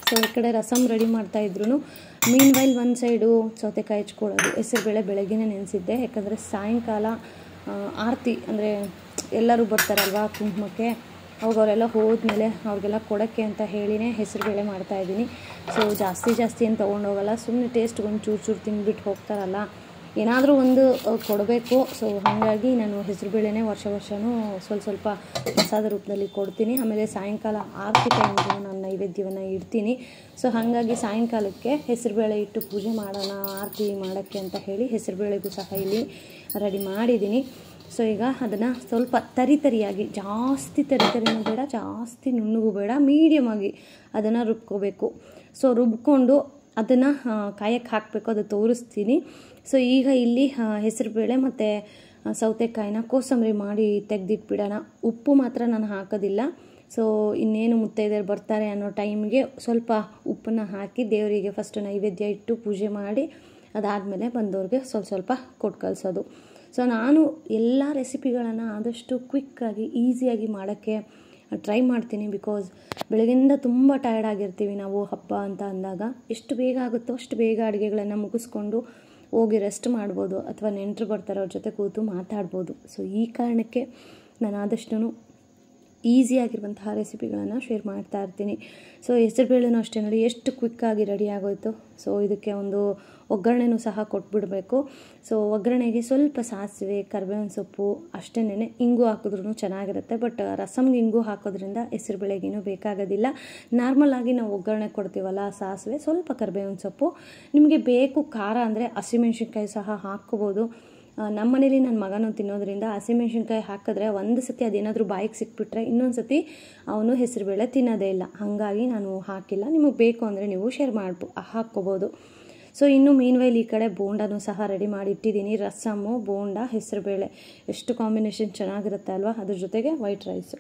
ಸೊ ಈ ಕಡೆ ರಸಮ್ ರೆಡಿ ಮಾಡ್ತಾಯಿದ್ರು ಮೀನ್ ವೈಲ್ ಒಂದು ಸೈಡು ಸೌತೆಕಾಯಿ ಹೆಚ್ಕೊಳ್ಳೋದು. ಹೆಸರುಬೇಳೆ ಬೆಳಗ್ಗೆನೇ ನೆನೆಸಿದ್ದೆ, ಯಾಕಂದರೆ ಸಾಯಂಕಾಲ ಆರತಿ ಅಂದರೆ ಎಲ್ಲರೂ ಬರ್ತಾರಲ್ವ ಕುಂಕುಮಕ್ಕೆ, ಅವರೆಲ್ಲ ಹೋದ್ಮೇಲೆ ಅವ್ರಿಗೆಲ್ಲ ಕೊಡೋಕ್ಕೆ ಅಂತ ಹೇಳಿನೇ ಹೆಸರುಬೇಳೆ ಮಾಡ್ತಾಯಿದ್ದೀನಿ. ಸೊ ಜಾಸ್ತಿ ಏನು ತೊಗೊಂಡೋಗಲ್ಲ, ಸುಮ್ಮನೆ ಟೇಸ್ಟ್ಗೆ ಒಂದು ಚೂರು ತಿಂದ್ಬಿಟ್ಟು ಹೋಗ್ತಾರಲ್ಲ, ಏನಾದರೂ ಒಂದು ಕೊಡಬೇಕು. ಸೊ ಹಾಗಾಗಿ ನಾನು ಹೆಸರುಬೇಳೆನೇ ವರ್ಷವೂ ಸ್ವಲ್ಪ ಪ್ರಸಾದ ರೂಪದಲ್ಲಿ ಕೊಡ್ತೀನಿ. ಆಮೇಲೆ ಸಾಯಂಕಾಲ ಆರತಿ ಟೈಮ್ಗೆ ನಾನು ನೈವೇದ್ಯವನ್ನು ಇಡ್ತೀನಿ. ಸೊ ಹಾಗಾಗಿ ಸಾಯಂಕಾಲಕ್ಕೆ ಹೆಸರುಬೇಳೆ ಇಟ್ಟು ಪೂಜೆ ಮಾಡೋಣ ಆರತಿ ಮಾಡೋಕ್ಕೆ ಅಂತ ಹೇಳಿ ಹೆಸರುಬೇಳೆಗೂ ಸಹ ಇಲ್ಲಿ ರೆಡಿ ಮಾಡಿದ್ದೀನಿ. ಸೊ ಈಗ ಅದನ್ನು ಸ್ವಲ್ಪ ತರಿಯಾಗಿ, ಜಾಸ್ತಿ ತರಿನೂ ಬೇಡ, ಜಾಸ್ತಿ ನುಣ್ಣಗೂ ಬೇಡ, ಮೀಡಿಯಮಾಗಿ ಅದನ್ನು ರುಬ್ಕೋಬೇಕು. ಸೊ ರುಬ್ಕೊಂಡು ಅದನ್ನು ಕಾಯಕ್ಕೆ ಹಾಕಬೇಕು, ಅದು ತೋರಿಸ್ತೀನಿ. ಸೊ ಈಗ ಇಲ್ಲಿ ಹೆಸರುಬೇಳೆ ಮತ್ತು ಸೌತೆಕಾಯಿನ ಕೋಸಂಬರಿ ಮಾಡಿ ತೆಗೆದಿಟ್ಬಿಡೋಣ. ಉಪ್ಪು ಮಾತ್ರ ನಾನು ಹಾಕೋದಿಲ್ಲ. ಸೊ ಇನ್ನೇನು ಮುತ್ತೈದೆಯರು ಬರ್ತಾರೆ ಅನ್ನೋ ಟೈಮ್ಗೆ ಸ್ವಲ್ಪ ಉಪ್ಪನ್ನು ಹಾಕಿ ದೇವರಿಗೆ ಫಸ್ಟ್ ನೈವೇದ್ಯ ಇಟ್ಟು ಪೂಜೆ ಮಾಡಿ ಅದಾದಮೇಲೆ ಬಂದವ್ರಿಗೆ ಸ್ವಲ್ಪ ಕೊಟ್ಟು ಕಳಿಸೋದು. ಸೊ ನಾನು ಎಲ್ಲ ರೆಸಿಪಿಗಳನ್ನು ಆದಷ್ಟು ಕ್ವಿಕ್ಕಾಗಿ ಈಸಿಯಾಗಿ ಮಾಡೋಕ್ಕೆ ಟ್ರೈ ಮಾಡ್ತೀನಿ. ಬಿಕಾಸ್ ಬೆಳಗ್ಗೆಯಿಂದ ತುಂಬ ಟಯರ್ಡ್ ಆಗಿರ್ತೀವಿ ನಾವು ಹಬ್ಬ ಅಂತ ಅಂದಾಗ. ಎಷ್ಟು ಬೇಗ ಆಗುತ್ತೋ ಅಷ್ಟು ಬೇಗ ಅಡುಗೆಗಳನ್ನು ಮುಗಿಸ್ಕೊಂಡು ಹೋಗಿ ರೆಸ್ಟ್ ಮಾಡ್ಬೋದು, ಅಥವಾ ನೆಂಟರು ಬರ್ತಾರೆ ಅವ್ರ ಜೊತೆ ಕೂತು ಮಾತಾಡ್ಬೋದು. ಸೊ ಈ ಕಾರಣಕ್ಕೆ ನಾನು ಆದಷ್ಟು ಈಸಿಯಾಗಿರುವಂತಹ ರೆಸಿಪಿಗಳನ್ನು ಶೇರ್ ಮಾಡ್ತಾ ಇರ್ತೀನಿ. ಸೊ ಹೆಸರುಬೇಳೆನೂ ಅಷ್ಟೇ ನೋಡಿ ಎಷ್ಟು ಕ್ವಿಕ್ಕಾಗಿ ರೆಡಿ ಆಗೋಯ್ತು. ಸೊ ಇದಕ್ಕೆ ಒಂದು ಒಗ್ಗರಣೆನೂ ಸಹ ಕೊಟ್ಬಿಡಬೇಕು. ಸೊ ಒಗ್ಗರಣೆಗೆ ಸ್ವಲ್ಪ ಸಾಸಿವೆ, ಕರಿಬೇವಿನ ಸೊಪ್ಪು, ಅಷ್ಟೇನೆ ಇಂಗು ಹಾಕಿದ್ರೂ ಚೆನ್ನಾಗಿರುತ್ತೆ. ಬಟ್ ರಸಮ್ಗೆ ಇಂಗು ಹಾಕೋದ್ರಿಂದ ಹೆಸರುಬೇಳೆಗೇನೂ ಬೇಕಾಗೋದಿಲ್ಲ. ನಾರ್ಮಲಾಗಿ ನಾವು ಒಗ್ಗರಣೆ ಕೊಡ್ತೀವಲ್ಲ, ಸಾಸಿವೆ, ಸ್ವಲ್ಪ ಕರಿಬೇವಿನ ಸೊಪ್ಪು, ನಿಮಗೆ ಬೇಕು ಖಾರ ಅಂದರೆ ಹಸಿಮೆಣ್ಸಿನ್ಕಾಯಿ ಸಹ ಹಾಕ್ಕೋಬೋದು. ನಮ್ಮ ಮನೇಲಿ ನನ್ನ ಮಗನೂ ತಿನ್ನೋದ್ರಿಂದ ಹಸಿಮೆಣ್ಸಿನ್ಕಾಯಿ ಹಾಕಿದ್ರೆ ಒಂದು ಸತಿ ಅದೇನಾದರೂ ಬಾಯಿಗೆ ಸಿಕ್ಬಿಟ್ರೆ ಇನ್ನೊಂದು ಸತಿ ಅವನು ಹೆಸರುಬೇಳೆ ತಿನ್ನೋದೇ ಇಲ್ಲ. ಹಾಗಾಗಿ ನಾನು ಹಾಕಿಲ್ಲ. ನಿಮಗೆ ಬೇಕು ಅಂದರೆ ನೀವು ಶೇರ್ ಹಾಕ್ಕೋಬೋದು. ಸೊ ಇನ್ನು ಮೀನ್ವೈಲ್ ಈ ಕಡೆ ಬೋಂಡನೂ ಸಹ ರೆಡಿ ಮಾಡಿ ಇಟ್ಟಿದ್ದೀನಿ. ರಸಮ್ಮು, ಬೋಂಡ, ಹೆಸರುಬೇಳೆ ಎಷ್ಟು ಕಾಂಬಿನೇಷನ್ ಚೆನ್ನಾಗಿರುತ್ತೆ ಅಲ್ವಾ, ಅದ್ರ ಜೊತೆಗೆ ವೈಟ್ ರೈಸು.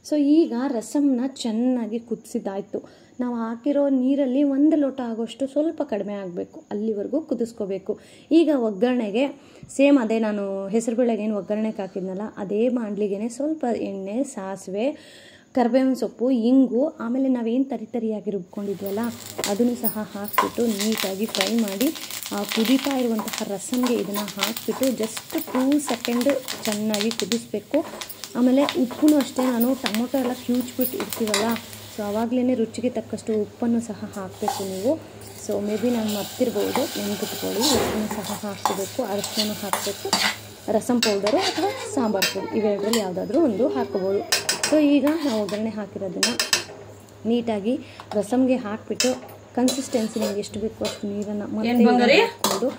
ಸೊ ಈಗ ರಸಮ್ನ ಚೆನ್ನಾಗಿ ಕುದಿಸಿದ್ದಾಯಿತು. ನಾವು ಹಾಕಿರೋ ನೀರಲ್ಲಿ 1 ಲೋಟ ಆಗೋಷ್ಟು ಸ್ವಲ್ಪ ಕಡಿಮೆ ಆಗಬೇಕು, ಅಲ್ಲಿವರೆಗೂ ಕುದಿಸ್ಕೋಬೇಕು. ಈಗ ಒಗ್ಗರಣೆಗೆ ಸೇಮ್ ಅದೇ ನಾನು ಹೆಸರುಬೇಳೆಗೆ ಏನು ಒಗ್ಗರಣೆಗೆ ಹಾಕಿದ್ನಲ್ಲ ಅದೇ ಬಾಣಲಿಗೆ ಸ್ವಲ್ಪ ಎಣ್ಣೆ, ಸಾಸಿವೆ, ಕರಿಬೇವಿನ ಸೊಪ್ಪು, ಇಂಗು, ಆಮೇಲೆ ನಾವೇನು ತರಿಯಾಗಿ ರುಬ್ಕೊಂಡಿದ್ವಲ್ಲ ಅದನ್ನು ಸಹ ಹಾಕಿಬಿಟ್ಟು ನೀಟಾಗಿ ಫ್ರೈ ಮಾಡಿ ಕುದೀತಾ ಇರುವಂತಹ ರಸಮ್ಗೆ ಇದನ್ನು ಹಾಕಿಬಿಟ್ಟು ಜಸ್ಟ್ 2 ಸೆಕೆಂಡ್ ಚೆನ್ನಾಗಿ ಕುದಿಸ್ಬೇಕು. ಆಮೇಲೆ ಉಪ್ಪು ಅಷ್ಟೇ, ನಾನು ಟೊಮೊಟೊ ಎಲ್ಲ ಕ್ಯೂಚ್ಬಿಟ್ಟು ಇರ್ತೀವಲ್ಲ, ಸೊ ಆವಾಗಲೇ ರುಚಿಗೆ ತಕ್ಕಷ್ಟು ಉಪ್ಪನ್ನು ಸಹ ಹಾಕಬೇಕು ನೀವು. ಸೊ ಮೇ ಬಿ ನಾನು ಮರ್ತಿರ್ಬೋದು, ನೆನ್ಪಿಟ್ಕೊಳ್ಳಿ. ಉಪ್ಪನ್ನು ಸಹ ಹಾಕ್ಕೋಬೇಕು, ಅರಶಿನ ಹಾಕಬೇಕು, ರಸಮ್ ಪೌಡರು ಅಥವಾ ಸಾಂಬಾರು ಪುಡಿ ಇವೆರಡರಲ್ಲಿ ಯಾವುದಾದ್ರೂ ಒಂದು ಹಾಕ್ಕೋಬೋದು. ಸೊ ಈಗ ನಾವು ಒಗ್ಗರಣೆ ಹಾಕಿರೋದನ್ನು ನೀಟಾಗಿ ರಸಮ್ಗೆ ಹಾಕಿಬಿಟ್ಟು ಕನ್ಸಿಸ್ಟೆನ್ಸಿ ನಿಮ್ಗೆ ಎಷ್ಟು ಬೇಕು ಅಷ್ಟು ನೀರನ್ನು ಮತ್ತೆ ಹಾಕ್ಕೊಂಡು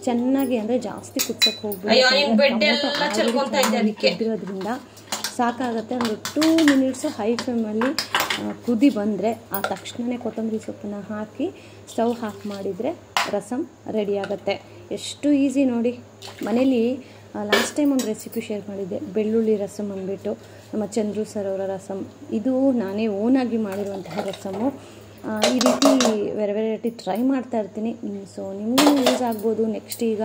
ಚೆನ್ನಾಗಿ, ಅಂದರೆ ಜಾಸ್ತಿ ಕುದಿಸೋಕ್ಕೆ ಹೋಗ್ಬಿಟ್ಟಿರೋದ್ರಿಂದ ಸಾಕಾಗುತ್ತೆ. ಒಂದು 2 ಮಿನಿಟ್ಸು ಹೈ ಫ್ಲೇಮಲ್ಲಿ ಕುದಿ ಬಂದರೆ ಆ ತಕ್ಷಣವೇ ಕೊತ್ತಂಬರಿ ಸೊಪ್ಪನ್ನು ಹಾಕಿ ಸ್ಟವ್ ಆಫ್ ಮಾಡಿದರೆ ರಸಮ್ ರೆಡಿ ಆಗುತ್ತೆ. ಎಷ್ಟು ಈಸಿ ನೋಡಿ. ಮನೇಲಿ ಲಾಸ್ಟ್ ಟೈಮ್ ಒಂದು ರೆಸಿಪಿ ಶೇರ್ ಮಾಡಿದ್ದೆ, ಬೆಳ್ಳುಳ್ಳಿ ರಸಮ್ ಅಂದ್ಬಿಟ್ಟು, ನಮ್ಮ ಚಂದ್ರು ಸರ್ ಅವರ ರಸಮ್. ಇದು ನಾನೇ ಓನಾಗಿ ಮಾಡಿರುವಂತಹ ರಸಮ್ಮು. ಈ ರೀತಿ ವೆರೈಟಿ ಟ್ರೈ ಮಾಡ್ತಾ ಇರ್ತೀನಿ. ಸೊ ನಿಮಗೂ ಯೂಸ್ ಆಗ್ಬೋದು. ನೆಕ್ಸ್ಟ್ ಈಗ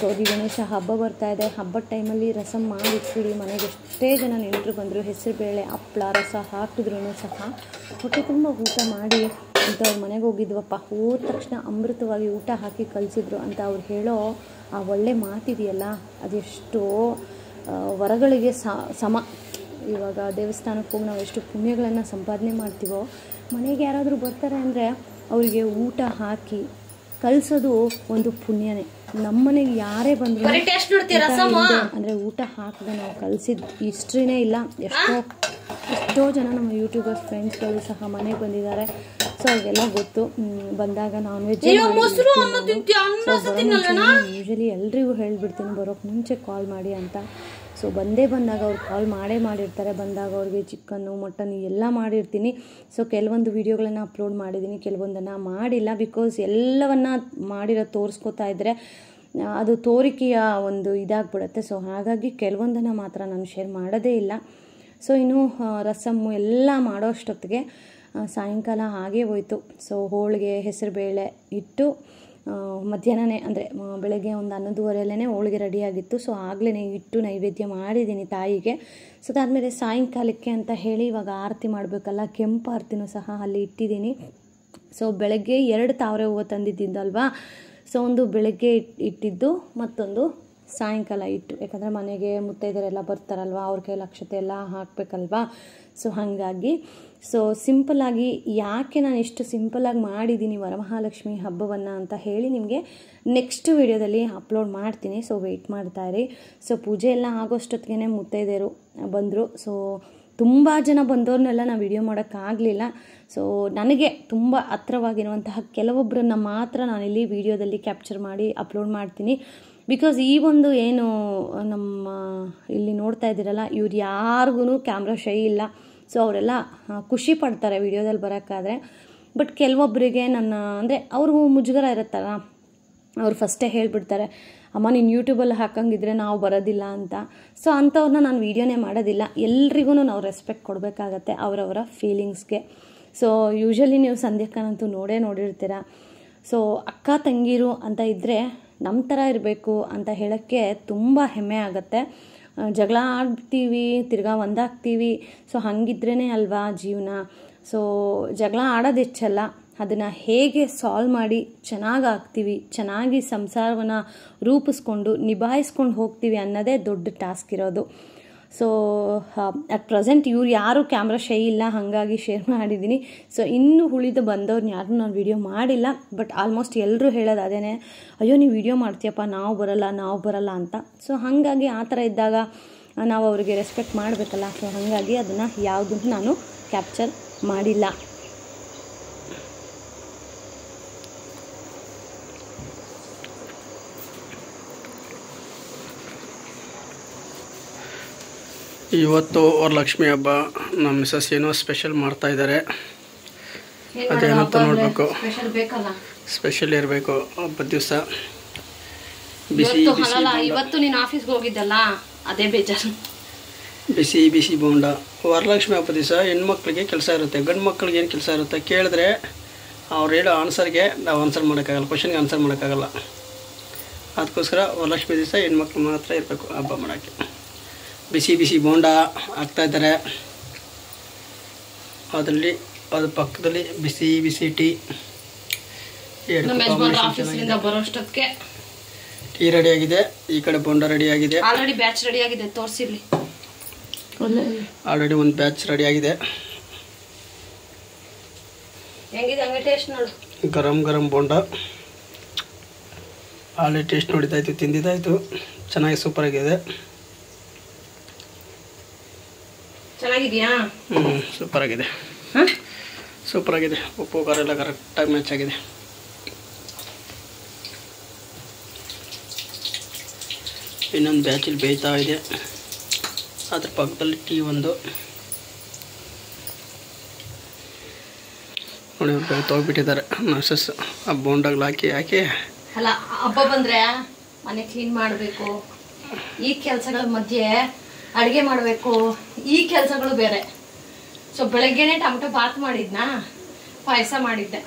ಗೌರಿ ಗಣೇಶ ಹಬ್ಬ ಬರ್ತಾ ಇದೆ. ಹಬ್ಬದ ಟೈಮಲ್ಲಿ ರಸಮ್ ಮಾಡಿಟ್ಬಿಡಿ. ಮನೆಗೆ ಎಷ್ಟೇ ಜನ ನೆಂಟರು ಬಂದರು, ಹೆಸರುಬೇಳೆ, ಹಪ್ಪಳ, ರಸ ಹಾಕಿದ್ರೂ ಸಹ ಹೊಟ್ಟೆ ತುಂಬ ಊಟ ಮಾಡಿ ಅಂಥವ್ರ ಮನೆಗೆ ಹೋಗಿದ್ವಪ್ಪ, ಹೋದ ತಕ್ಷಣ ಅಮೃತವಾಗಿ ಊಟ ಹಾಕಿ ಕಲಿಸಿದ್ರು ಅಂತ ಅವ್ರು ಹೇಳೋ ಆ ಒಳ್ಳೆ ಮಾತಿದೆಯಲ್ಲ, ಅದೆಷ್ಟೋ ವರಗಳಿಗೆ ಸಮ. ಇವಾಗ ದೇವಸ್ಥಾನಕ್ಕೆ ಹೋಗಿ ನಾವು ಎಷ್ಟು ಪುಣ್ಯಗಳನ್ನು ಸಂಪಾದನೆ ಮಾಡ್ತೀವೋ, ಮನೆಗೆ ಯಾರಾದರೂ ಬರ್ತಾರೆ ಅಂದರೆ ಅವರಿಗೆ ಊಟ ಹಾಕಿ ಕಲಿಸೋದು ಒಂದು ಪುಣ್ಯನೇ. ನಮ್ಮನೆಗೆ ಯಾರೇ ಬಂದರು ಅಂದರೆ ಊಟ ಹಾಕಿದೆ ನಾವು ಕಲಿಸಿದ ಹಿಸ್ಟ್ರಿನೇ ಇಲ್ಲ. ಎಷ್ಟೋ ಜನ ನಮ್ಮ ಯೂಟ್ಯೂಬರ್ಸ್ ಫ್ರೆಂಡ್ಸ್ಗಳು ಸಹ ಮನೆಗೆ ಬಂದಿದ್ದಾರೆ. ಸೊ ಅವ್ರಿಗೆಲ್ಲ ಗೊತ್ತು. ಬಂದಾಗ ನಾನ್ ವೆಜ್ ಯೂಶಲಿ ಎಲ್ರಿಗೂ ಹೇಳ್ಬಿಡ್ತೀನಿ ಬರೋಕ್ಕೆ ಮುಂಚೆ ಕಾಲ್ ಮಾಡಿ ಅಂತ. ಸೊ ಬಂದಾಗ ಅವ್ರು ಕಾಲ್ ಮಾಡಿರ್ತಾರೆ. ಬಂದಾಗ ಅವ್ರಿಗೆ ಚಿಕನ್ನು, ಮಟನ್ ಎಲ್ಲ ಮಾಡಿರ್ತೀನಿ. ಸೊ ಕೆಲವೊಂದು ವೀಡಿಯೋಗಳನ್ನು ಅಪ್ಲೋಡ್ ಮಾಡಿದ್ದೀನಿ, ಕೆಲವೊಂದನ್ನು ಮಾಡಿಲ್ಲ. ಬಿಕಾಸ್ ಎಲ್ಲವನ್ನ ಮಾಡಿರೋ ತೋರಿಸ್ಕೋತಾ ಇದ್ದರೆ ಅದು ತೋರಿಕೆಯ ಒಂದು ಇದಾಗ್ಬಿಡುತ್ತೆ. ಸೊ ಹಾಗಾಗಿ ಕೆಲವೊಂದನ್ನು ಮಾತ್ರ ನಾನು ಶೇರ್ ಮಾಡೋದೇ ಇಲ್ಲ. ಸೊ ಇನ್ನು ರಸಮ್ಮು ಎಲ್ಲ ಮಾಡೋ ಅಷ್ಟೊತ್ತಿಗೆ ಸಾಯಂಕಾಲ ಹಾಗೇ ಹೋಯಿತು. ಸೊ ಹೋಳಿಗೆ, ಹೆಸರುಬೇಳೆ ಇಟ್ಟು ಮಧ್ಯಾಹ್ನನೇ ಅಂದರೆ ಬೆಳಗ್ಗೆ ಒಂದು 11:30 ಹೋಳಿಗೆ ರೆಡಿಯಾಗಿತ್ತು. ಸೊ ಆಗಲೇ ಇಟ್ಟು ನೈವೇದ್ಯ ಮಾಡಿದ್ದೀನಿ ತಾಯಿಗೆ. ಸೊ ಅದಾದಮೇಲೆ ಸಾಯಂಕಾಲಕ್ಕೆ ಅಂತ ಹೇಳಿ ಇವಾಗ ಆರತಿ ಮಾಡಬೇಕಲ್ಲ, ಕೆಂಪು ಆರತಿನೂ ಸಹ ಅಲ್ಲಿ ಇಟ್ಟಿದ್ದೀನಿ. ಸೊ ಬೆಳಗ್ಗೆ 2 ತಾವರೆ ಹೂವು ತಂದಿದ್ದಿದ್ದಲ್ವಾ, ಸೊ ಒಂದು ಬೆಳಗ್ಗೆ ಇಟ್ಟಿದ್ದು, ಮತ್ತೊಂದು ಸಾಯಂಕಾಲ ಇಟ್ಟು. ಯಾಕಂದರೆ ಮನೆಗೆ ಮುತ್ತೈದರೆಲ್ಲ ಬರ್ತಾರಲ್ವ, ಅವ್ರ ಕೈಯಲ್ಲಿ ಅಕ್ಷತೆ ಎಲ್ಲ ಹಾಕಬೇಕಲ್ವಾ. ಸೊ ಹಾಗಾಗಿ ಸಿಂಪಲ್ಲಾಗಿ ಯಾಕೆ ನಾನು ಇಷ್ಟು ಸಿಂಪಲ್ಲಾಗಿ ಮಾಡಿದ್ದೀನಿ ವರಮಹಾಲಕ್ಷ್ಮಿ ಹಬ್ಬವನ್ನು ಅಂತ ಹೇಳಿ ನಿಮಗೆ ನೆಕ್ಸ್ಟ್ ವಿಡಿಯೋದಲ್ಲಿ ಅಪ್ಲೋಡ್ ಮಾಡ್ತೀನಿ. So weight ಮಾಡ್ತಾಯಿರಿ. ಸೊ ಪೂಜೆ ಎಲ್ಲ ಆಗೋಷ್ಟೊತ್ತಿಗೆ ಮುತ್ತೈದೆಯರು ಬಂದರು. ಸೊ ತುಂಬ ಜನ ಬಂದವ್ರನ್ನೆಲ್ಲ ನಾನು ವಿಡಿಯೋ ಮಾಡೋಕ್ಕಾಗಲಿಲ್ಲ. ಸೊ ನನಗೆ ತುಂಬ ಹತ್ರವಾಗಿರುವಂತಹ ಕೆಲವೊಬ್ಬರನ್ನ ಮಾತ್ರ ನಾನಿಲ್ಲಿ ವಿಡಿಯೋದಲ್ಲಿ ಕ್ಯಾಪ್ಚರ್ ಮಾಡಿ ಅಪ್ಲೋಡ್ ಮಾಡ್ತೀನಿ. ಬಿಕಾಸ್ ಈ ಒಂದು ಏನು ನಮ್ಮ ಇಲ್ಲಿ ನೋಡ್ತಾ ಇದ್ದೀರಲ್ಲ, ಇವ್ರು ಯಾರಿಗೂ ಕ್ಯಾಮ್ರಾ ಶೈ ಇಲ್ಲ. ಸೊ ಅವರೆಲ್ಲ ಖುಷಿ ಪಡ್ತಾರೆ ವಿಡಿಯೋದಲ್ಲಿ ಬರೋಕ್ಕಾದ್ರೆ. ಬಟ್ ಕೆಲವೊಬ್ಬರಿಗೆ ನನ್ನ ಅಂದರೆ ಅವ್ರಿಗೂ ಮುಜುಗರ ಇರುತ್ತಲ್ಲ, ಅವ್ರು ಫಸ್ಟೇ ಹೇಳಿಬಿಡ್ತಾರೆ, ಅಮ್ಮ ನೀನು ಯೂಟ್ಯೂಬಲ್ಲಿ ಹಾಕಂಗಿದ್ರೆ ನಾವು ಬರೋದಿಲ್ಲ ಅಂತ. ಸೊ ಅಂಥವ್ರನ್ನ ನಾನು ವೀಡಿಯೋನೇ ಮಾಡೋದಿಲ್ಲ. ಎಲ್ರಿಗೂ ನಾವು ರೆಸ್ಪೆಕ್ಟ್ ಕೊಡಬೇಕಾಗತ್ತೆ ಅವರವರ ಫೀಲಿಂಗ್ಸ್ಗೆ. ಸೊ ಯೂಶ್ವಲಿ ನೀವು ಸಂಧ್ಯಾಕ್ಕನಂತೂ ನೋಡಿರ್ತೀರ. ಸೊ ಅಕ್ಕ ತಂಗಿರು ಅಂತ ಇದ್ದರೆ ನಮ್ಮ ಥರ ಇರಬೇಕು ಅಂತ ಹೇಳೋಕ್ಕೆ ತುಂಬ ಹೆಮ್ಮೆ ಆಗುತ್ತೆ. ಜಗಳ ಆಡ್ತೀವಿ, ತಿರ್ಗಾ ಒಂದಾಗ್ತೀವಿ. ಸೊ ಹಾಗಿದ್ರೇ ಅಲ್ವಾ ಜೀವನ. ಸೊ ಜಗಳ ಆಡೋದು ಹೆಚ್ಚಲ್ಲ, ಅದನ್ನು ಹೇಗೆ ಸಾಲ್ವ್ ಮಾಡಿ ಚೆನ್ನಾಗಿ ಆಗ್ತೀವಿ, ಚೆನ್ನಾಗಿ ಸಂಸಾರವನ್ನು ರೂಪಿಸ್ಕೊಂಡು ನಿಭಾಯಿಸ್ಕೊಂಡು ಹೋಗ್ತೀವಿ ಅನ್ನೋದೇ ದೊಡ್ಡ ಟಾಸ್ಕ್ ಇರೋದು. ಸೊ ಅಟ್ ಪ್ರೆಸೆಂಟ್ ಇವ್ರು ಯಾರೂ ಕ್ಯಾಮ್ರಾ ಶೈ ಇಲ್ಲ, ಹಾಗಾಗಿ ಶೇರ್ ಮಾಡಿದ್ದೀನಿ. ಸೊ ಇನ್ನೂ ಉಳಿದು ಬಂದವ್ರನ್ನ ಯಾರೂ ನಾನು ವೀಡಿಯೋ ಮಾಡಿಲ್ಲ. ಬಟ್ ಆಲ್ಮೋಸ್ಟ್ ಎಲ್ಲರೂ ಹೇಳೋದು ಅದೇನೆ, ಅಯ್ಯೋ ನೀವು ವೀಡಿಯೋ ಮಾಡ್ತೀಯಪ್ಪ, ನಾವು ಬರಲ್ಲ ಅಂತ. ಸೊ ಹಾಗಾಗಿ ಆ ಥರ ಇದ್ದಾಗ ನಾವು ಅವರಿಗೆ ರೆಸ್ಪೆಕ್ಟ್ ಮಾಡಬೇಕಲ್ಲ. ಸೊ ಹಾಗಾಗಿ ಅದನ್ನು ಯಾವುದನ್ನು ನಾನು ಕ್ಯಾಪ್ಚರ್ ಮಾಡಿಲ್ಲ. ಇವತ್ತು ವರಲಕ್ಷ್ಮಿ ಹಬ್ಬ. ನಮ್ಮ ಮಿಸಸ್ ಏನೋ ಸ್ಪೆಷಲ್ ಮಾಡ್ತಾ ಇದ್ದಾರೆ. ಅದೇನಂತ ನೋಡಬೇಕು. ಸ್ಪೆಷಲ್ ಇರಬೇಕು ಹಬ್ಬದ ದಿವಸ. ಬಿಸಿ ಇವತ್ತು ನೀನು ಆಫೀಸ್ಗೆ ಹೋಗಿದ್ದಲ್ಲ, ಅದೇ ಬೇಜಾರು. ಬಿಸಿ ಬಿಸಿ ಬೋಂಡ. ವರಲಕ್ಷ್ಮಿ ಹಬ್ಬದ ದಿವಸ ಹೆಣ್ಮಕ್ಳಿಗೆ ಕೆಲಸ ಇರುತ್ತೆ, ಗಂಡು ಮಕ್ಳಿಗೆ ಏನು ಕೆಲಸ ಇರುತ್ತೆ ಕೇಳಿದ್ರೆ ಅವ್ರು ಹೇಳೋ ಆನ್ಸರ್ಗೆ ನಾವು ಆನ್ಸರ್ ಮಾಡೋಕ್ಕಾಗಲ್ಲ, ಕ್ವಶನ್ಗೆ ಆನ್ಸರ್ ಮಾಡೋಕ್ಕಾಗಲ್ಲ. ಅದಕ್ಕೋಸ್ಕರ ವರಲಕ್ಷ್ಮಿ ದಿವಸ ಹೆಣ್ಮಕ್ಳು ಮಾತ್ರ ಇರಬೇಕು ಹಬ್ಬ ಮಾಡೋಕ್ಕೆ. ಬಿಸಿ ಬಿಸಿ ಬೋಂಡ ಹಾಕ್ತಾಯಿದ್ದಾರೆ. ಅದರಲ್ಲಿ ಅದ್ರ ಪಕ್ಕದಲ್ಲಿ ಬಿಸಿ ಬಿಸಿ ಟೀ. ಬರೋಷ್ಟಕ್ಕೆ ಟೀ ರೆಡಿಯಾಗಿದೆ, ಈ ಕಡೆ ಬೋಂಡ ರೆಡಿಯಾಗಿದೆ. ಆಲ್ರೆಡಿ ಬ್ಯಾಚ್ ರೆಡಿಯಾಗಿದೆ, ತೋರಿಸಿರ್ಲಿ. ಆಲ್ರೆಡಿ ಒಂದು ಬ್ಯಾಚ್ ರೆಡಿಯಾಗಿದೆ. ಹೆಂಗಿದೆ ಹಂಗೆ ಟೇಸ್ಟ್ ನೋಡು. ಗರಂ ಗರಂ ಬೋಂಡ ಆಲ್ರೆಡಿ ಟೇಸ್ಟ್ ನೋಡಿದ್ದಾಯಿತು, ತಿಂದಿದ್ದಾಯಿತು. ಚೆನ್ನಾಗಿ ಸೂಪರಾಗಿದೆ. ಚೆನ್ನಾಗಿದೆಯಾ? ಸೂಪರಾಗಿದೆ, ಸೂಪರಾಗಿದೆ. ಉಪ್ಪು ಖಾರ ಎಲ್ಲ ಕರೆಕ್ಟಾಗಿ ಮ್ಯಾಚ್ ಆಗಿದೆ. ಇನ್ನೊಂದು ಬ್ಯಾಚಲ್ಲಿ ಬೇಯ್ತಾ ಇದೆ. ಅದ್ರ ಪಕ್ಕದಲ್ಲಿ ಟೀ ಒಂದು ನೋಡಿ ತೊಗೊಬಿಟ್ಟಿದ್ದಾರೆ ನರ್ಸಸ್. ಆ ಬೋಂಡಾಗ್ಲು ಹಾಕಿ ಅಲ್ಲ, ಹಬ್ಬ ಬಂದರೆ ಮನೆ ಕ್ಲೀನ್ ಮಾಡಬೇಕು, ಈ ಕೆಲಸಗಳ ಮಧ್ಯೆ ಅಡುಗೆ ಮಾಡಬೇಕು, ಈ ಕೆಲಸಗಳು ಬೇರೆ. ಸೊ ಬೆಳಗ್ಗೆನೇ ಟೊಮೆಟೊ ಬಾತ್ ಮಾಡಿದ್ನಾ, ಪಾಯಸ ಮಾಡಿದ್ದೆ.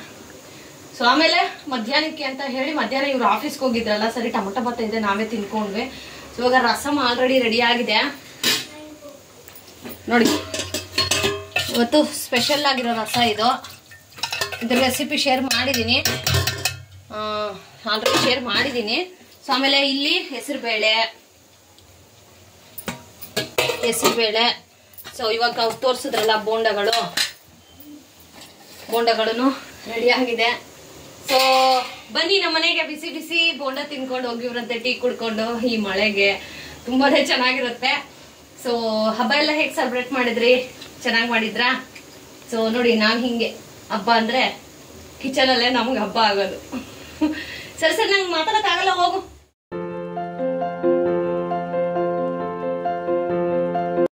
ಸೊ ಆಮೇಲೆ ಮಧ್ಯಾಹ್ನಕ್ಕೆ ಅಂತ ಹೇಳಿ ಮಧ್ಯಾಹ್ನ ಇವ್ರು ಆಫೀಸ್ಗೆ ಹೋಗಿದ್ರಲ್ಲ, ಸರಿ ಟೊಮೆಟೊ ಬಾತ್ ಇದೆ ನಾವೇ ತಿನ್ಕೊಂಡ್ವಿ. ಸೊ ಇವಾಗ ರಸಮ್ ಆಲ್ರೆಡಿ ರೆಡಿ ಆಗಿದೆ ನೋಡಿ. ಇವತ್ತು ಸ್ಪೆಷಲ್ ಆಗಿರೋ ರಸ ಇದು. ಇದ್ರ ರೆಸಿಪಿ ಶೇರ್ ಮಾಡಿದ್ದೀನಿ, ಆಲ್ರೆಡಿ ಶೇರ್ ಮಾಡಿದ್ದೀನಿ. ಸೊ ಆಮೇಲೆ ಇಲ್ಲಿ ಹೆಸರುಬೇಳೆ. ಸೊ ಇವಾಗ ಅವ್ರು ತೋರಿಸಿದ್ರಲ್ಲ ಬೋಂಡಗಳನ್ನು ರೆಡಿ ಆಗಿದೆ. ಸೊ ಬನ್ನಿ ನಮ್ಮ ಮನೆಗೆ ಬಿಸಿ ಬಿಸಿ ಬೋಂಡ ತಿನ್ಕೊಂಡು ಹೋಗಿವ್ರಂತೆ, ಟೀ ಕುಡ್ಕೊಂಡು. ಈ ಮಳೆಗೆ ತುಂಬಾನೇ ಚೆನ್ನಾಗಿರುತ್ತೆ. ಸೊ ಹಬ್ಬ ಎಲ್ಲ ಹೇಗೆ ಸೆಲೆಬ್ರೇಟ್ ಮಾಡಿದ್ರಿ? ಚೆನ್ನಾಗಿ ಮಾಡಿದ್ರಾ? ಸೊ ನೋಡಿ, ನಾವು ಹಿಂಗೆ ಹಬ್ಬ ಅಂದ್ರೆ ಕಿಚನಲ್ಲೇ ನಮ್ಗೆ ಹಬ್ಬ ಆಗೋದು. ಸರಿ ನಂಗೆ ಮಾತಾಡೋಕ್ಕಾಗಲ್ಲ, ಹೋಗು.